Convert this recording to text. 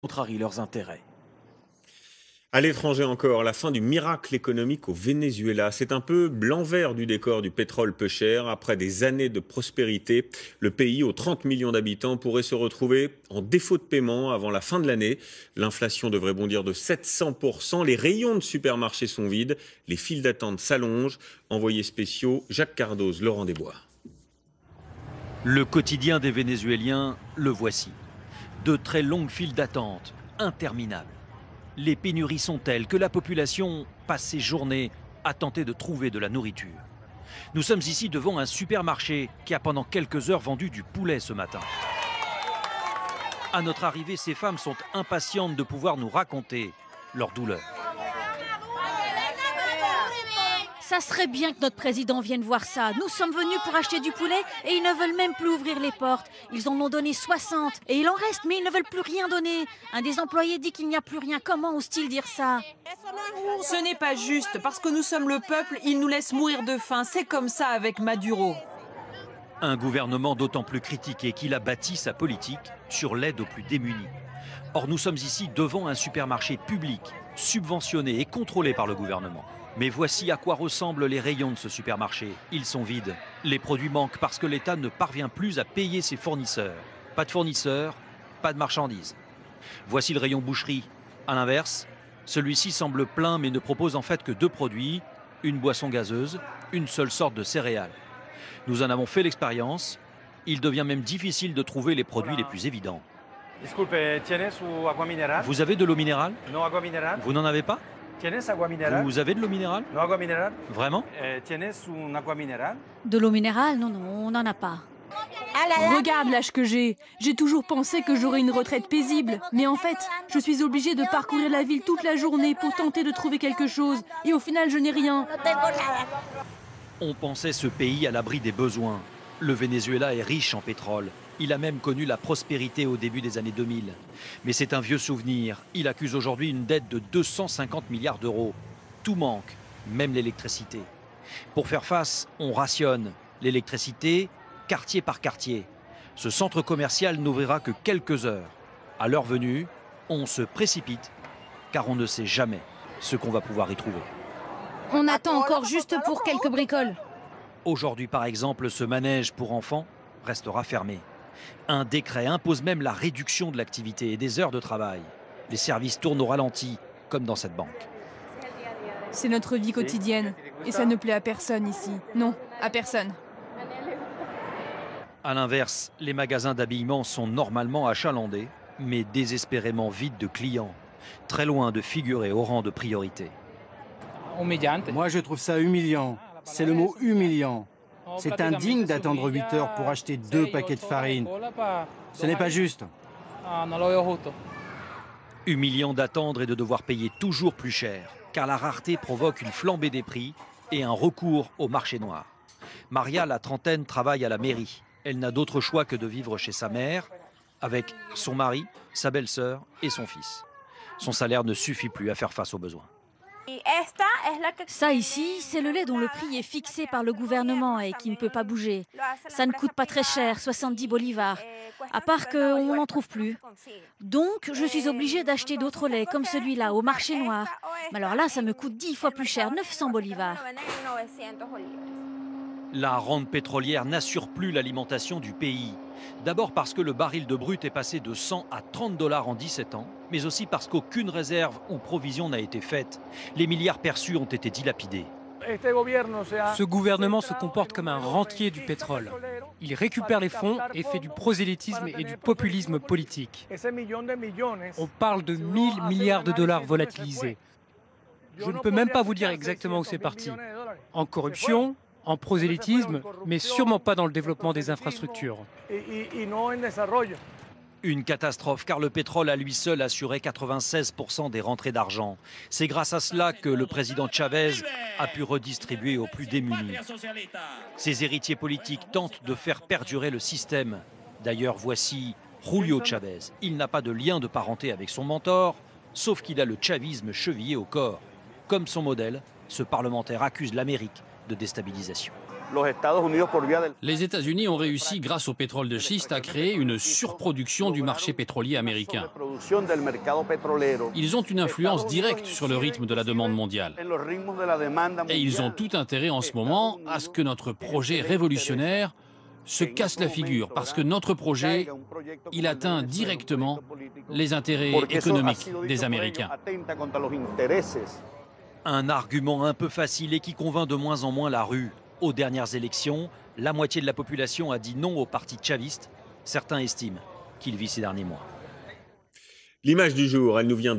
contrarie leurs intérêts. À l'étranger encore, la fin du miracle économique au Venezuela. C'est un peu l'envers du décor du pétrole peu cher. Après des années de prospérité, le pays aux 30 millions d'habitants pourrait se retrouver en défaut de paiement avant la fin de l'année. L'inflation devrait bondir de 700%. Les rayons de supermarchés sont vides. Les files d'attente s'allongent. Envoyés spéciaux, Jacques Cardoz, Laurent Desbois. Le quotidien des Vénézuéliens, le voici. De très longues files d'attente, interminables. Les pénuries sont telles que la population passe ses journées à tenter de trouver de la nourriture. Nous sommes ici devant un supermarché qui a pendant quelques heures vendu du poulet ce matin. À notre arrivée, ces femmes sont impatientes de pouvoir nous raconter leur douleur. Ça serait bien que notre président vienne voir ça. Nous sommes venus pour acheter du poulet et ils ne veulent même plus ouvrir les portes. Ils en ont donné 60 et il en reste, mais ils ne veulent plus rien donner. Un des employés dit qu'il n'y a plus rien. Comment ose-t-il dire ça? Ce n'est pas juste, parce que nous sommes le peuple, ils nous laissent mourir de faim. C'est comme ça avec Maduro. Un gouvernement d'autant plus critiqué qu'il a bâti sa politique sur l'aide aux plus démunis. Or, nous sommes ici devant un supermarché public, subventionné et contrôlé par le gouvernement. Mais voici à quoi ressemblent les rayons de ce supermarché. Ils sont vides. Les produits manquent parce que l'État ne parvient plus à payer ses fournisseurs. Pas de fournisseurs, pas de marchandises. Voici le rayon boucherie. À l'inverse, celui-ci semble plein mais ne propose en fait que deux produits, une boisson gazeuse, une seule sorte de céréales. Nous en avons fait l'expérience. Il devient même difficile de trouver les produits les plus évidents. Disculpe, ¿tienes agua mineral? Vous avez de l'eau minérale? No agua mineral. Vous n'en avez pas? ¿Tienes agua mineral? Vous avez de l'eau minérale? No agua mineral. Vraiment? ¿Tienes un agua mineral? De l'eau minérale? Non, non, on n'en a pas. Regarde l'âge que j'ai. J'ai toujours pensé que j'aurais une retraite paisible. Mais en fait, je suis obligée de parcourir la ville toute la journée pour tenter de trouver quelque chose. Et au final, je n'ai rien. On pensait ce pays à l'abri des besoins. Le Venezuela est riche en pétrole. Il a même connu la prospérité au début des années 2000. Mais c'est un vieux souvenir. Il accuse aujourd'hui une dette de 250 milliards d'euros. Tout manque, même l'électricité. Pour faire face, on rationne l'électricité quartier par quartier. Ce centre commercial n'ouvrira que quelques heures. À l'heure venue, on se précipite car on ne sait jamais ce qu'on va pouvoir y trouver. On attend encore juste pour quelques bricoles. Aujourd'hui, par exemple, ce manège pour enfants restera fermé. Un décret impose même la réduction de l'activité et des heures de travail. Les services tournent au ralenti, comme dans cette banque. C'est notre vie quotidienne. Et ça ne plaît à personne ici. Non, à personne. A l'inverse, les magasins d'habillement sont normalement achalandés, mais désespérément vides de clients, très loin de figurer au rang de priorité. Moi, je trouve ça humiliant. C'est le mot humiliant. C'est indigne d'attendre 8 heures pour acheter 2 paquets de farine. Ce n'est pas juste. Humiliant d'attendre et de devoir payer toujours plus cher, car la rareté provoque une flambée des prix et un recours au marché noir. Maria, la trentaine, travaille à la mairie. Elle n'a d'autre choix que de vivre chez sa mère, avec son mari, sa belle-sœur et son fils. Son salaire ne suffit plus à faire face aux besoins. Ça ici, c'est le lait dont le prix est fixé par le gouvernement et qui ne peut pas bouger. Ça ne coûte pas très cher, 70 bolivars. À part qu'on n'en trouve plus. Donc, je suis obligée d'acheter d'autres laits, comme celui-là, au marché noir. Mais alors là, ça me coûte 10 fois plus cher, 900 bolivars. La rente pétrolière n'assure plus l'alimentation du pays. D'abord parce que le baril de brut est passé de 100 à 30 dollars en 17 ans, mais aussi parce qu'aucune réserve ou provision n'a été faite. Les milliards perçus ont été dilapidés. Ce gouvernement se comporte comme un rentier du pétrole. Il récupère les fonds et fait du prosélytisme et du populisme politique. On parle de 1000 milliards de dollars volatilisés. Je ne peux même pas vous dire exactement où c'est parti. En corruption, en prosélytisme, mais sûrement pas dans le développement des infrastructures. Une catastrophe, car le pétrole à lui seul assurait 96% des rentrées d'argent. C'est grâce à cela que le président Chavez a pu redistribuer aux plus démunis. Ses héritiers politiques tentent de faire perdurer le système. D'ailleurs, voici Julio Chavez. Il n'a pas de lien de parenté avec son mentor, sauf qu'il a le chavisme chevillé au corps. Comme son modèle, ce parlementaire accuse l'Amérique de déstabilisation. Les États-Unis ont réussi, grâce au pétrole de schiste, à créer une surproduction du marché pétrolier américain. Ils ont une influence directe sur le rythme de la demande mondiale. Et ils ont tout intérêt en ce moment à ce que notre projet révolutionnaire se casse la figure, parce que notre projet, il atteint directement les intérêts économiques des Américains. Un argument un peu facile et qui convainc de moins en moins la rue. Aux dernières élections, la moitié de la population a dit non au parti chaviste. Certains estiment qu'il vit ces derniers mois. L'image du jour, elle nous vient